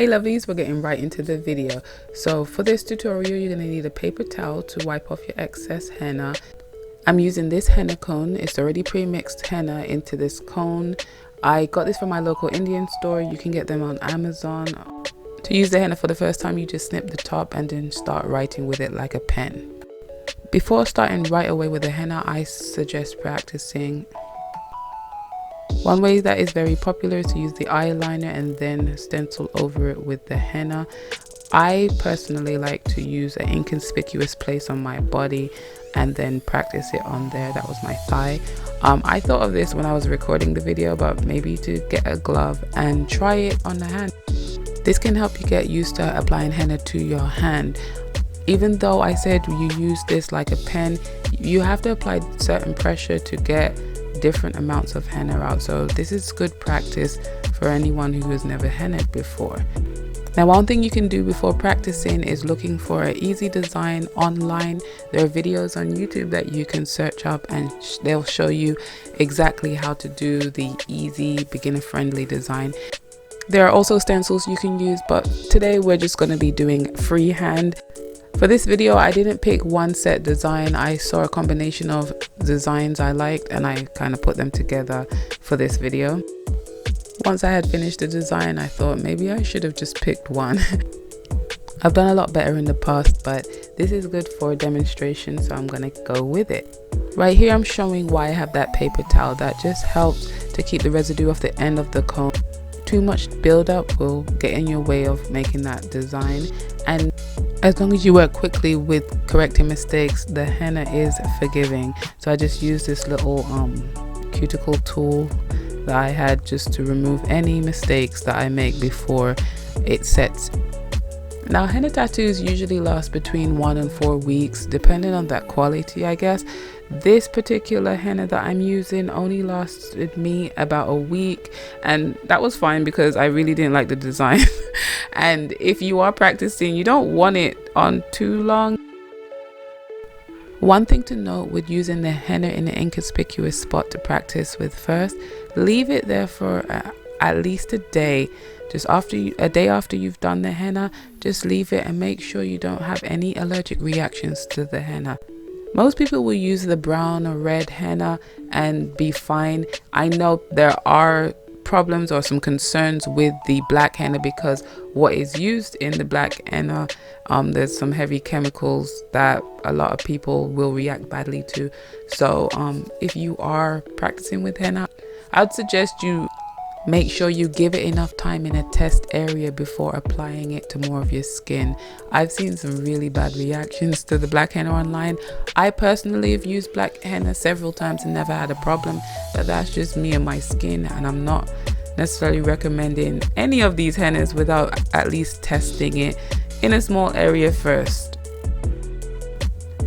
Hey lovelies, we're getting right into the video. So for this tutorial, you're going to need a paper towel to wipe off your excess henna. I'm using this henna cone. It's already pre-mixed henna into this cone. I got this from my local Indian store. You can get them on Amazon. To use the henna for the first time, you just snip the top and then start writing with it like a pen. Before starting right away with the henna, I suggest practicing. One way that is very popular is to use the eyeliner and then stencil over it with the henna. I personally like to use an inconspicuous place on my body and then practice it on there. That was my thigh. I thought of this when I was recording the video, but maybe to get a glove and try it on the hand. This can help you get used to applying henna to your hand. Even though I said you use this like a pen, you have to apply certain pressure to get different amounts of henna out. So this is good practice for anyone who has never hennaed before. Now, one thing you can do before practicing is looking for an easy design online. There are videos on YouTube that you can search up and they'll show you exactly how to do the easy beginner friendly design. There are also stencils you can use, but today we're just going to be doing freehand. For this video, I didn't pick one set design. I saw a combination of designs I liked and I kind of put them together for this video. Once I had finished the design, I thought maybe I should have just picked one. I've done a lot better in the past, but this is good for a demonstration, so I'm gonna go with it. Right here, I'm showing why I have that paper towel. That just helps to keep the residue off the end of the cone. Too much buildup will get in your way of making that design, and as long as you work quickly with correcting mistakes, the henna is forgiving. So I just use this little cuticle tool that I had just to remove any mistakes that I make before it sets. Now, henna tattoos usually last between 1 and 4 weeks, depending on that quality, I guess. This particular henna that I'm using only lasted me about a week, and that was fine because I really didn't like the design. And if you are practicing, you don't want it on too long. One thing to note with using the henna in an inconspicuous spot to practice with first, leave it there for at least a day. Just a day after you've done the henna, just leave it and make sure you don't have any allergic reactions to the henna. Most people will use the brown or red henna and be fine. I know there are problems or some concerns with the black henna because what is used in the black henna, there's some heavy chemicals that a lot of people will react badly to. So if you are practicing with henna, I'd suggest you make sure you give it enough time in a test area before applying it to more of your skin. I've seen some really bad reactions to the black henna online. I personally have used black henna several times and never had a problem, but that's just me and my skin, and I'm not necessarily recommending any of these hennas without at least testing it in a small area first.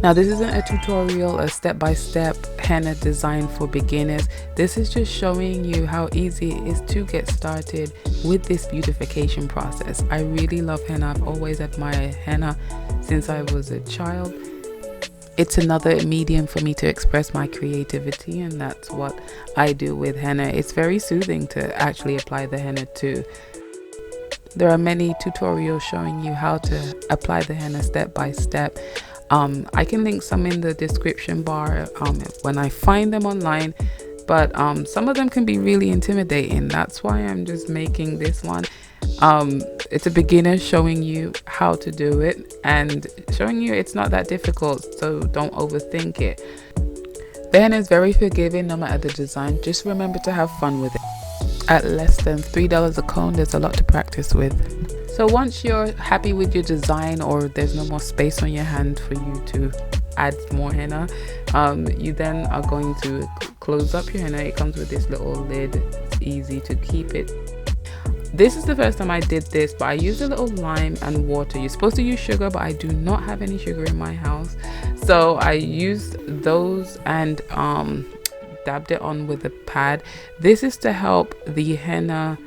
Now, this isn't a tutorial, a step-by-step henna design for beginners. This is just showing you how easy it is to get started with this beautification process. I really love henna. I've always admired henna since I was a child. It's another medium for me to express my creativity, and that's what I do with henna. It's very soothing to actually apply the henna too. There are many tutorials showing you how to apply the henna step by step. I can link some in the description bar when I find them online, but some of them can be really intimidating. That's why I'm just making this one. It's a beginner showing you how to do it and showing you it's not that difficult, so don't overthink it. The henna is very forgiving no matter the design. Just remember to have fun with it. At less than $3 a cone, there's a lot to practice with. So once you're happy with your design, or there's no more space on your hand for you to add more henna, you then are going to close up your henna. It comes with this little lid. It's easy to keep it. This is the first time I did this, but I used a little lime and water. You're supposed to use sugar, but I do not have any sugar in my house, so I used those and dabbed it on with a pad. This is to help the henna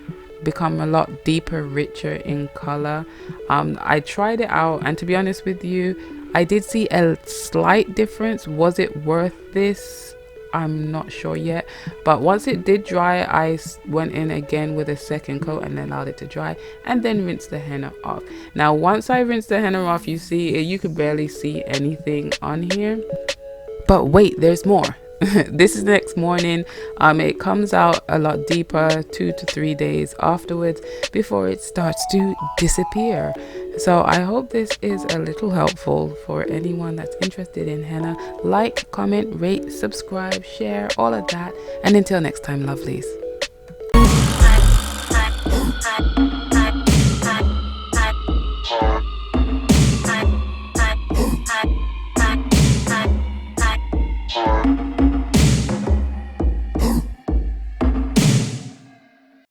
become a lot deeper, richer in color. I tried it out, and to be honest with you, I did see a slight difference. Was it worth this? I'm not sure yet. But once it did dry, I went in again with a second coat and then allowed it to dry, and then rinse the henna off. Now once I rinsed the henna off, you could barely see anything on here. But wait, there's more. This is the next morning. It comes out a lot deeper 2 to 3 days afterwards before it starts to disappear. So I hope this is a little helpful for anyone that's interested in henna. Like, comment, rate, subscribe, share, all of that. And until next time, lovelies.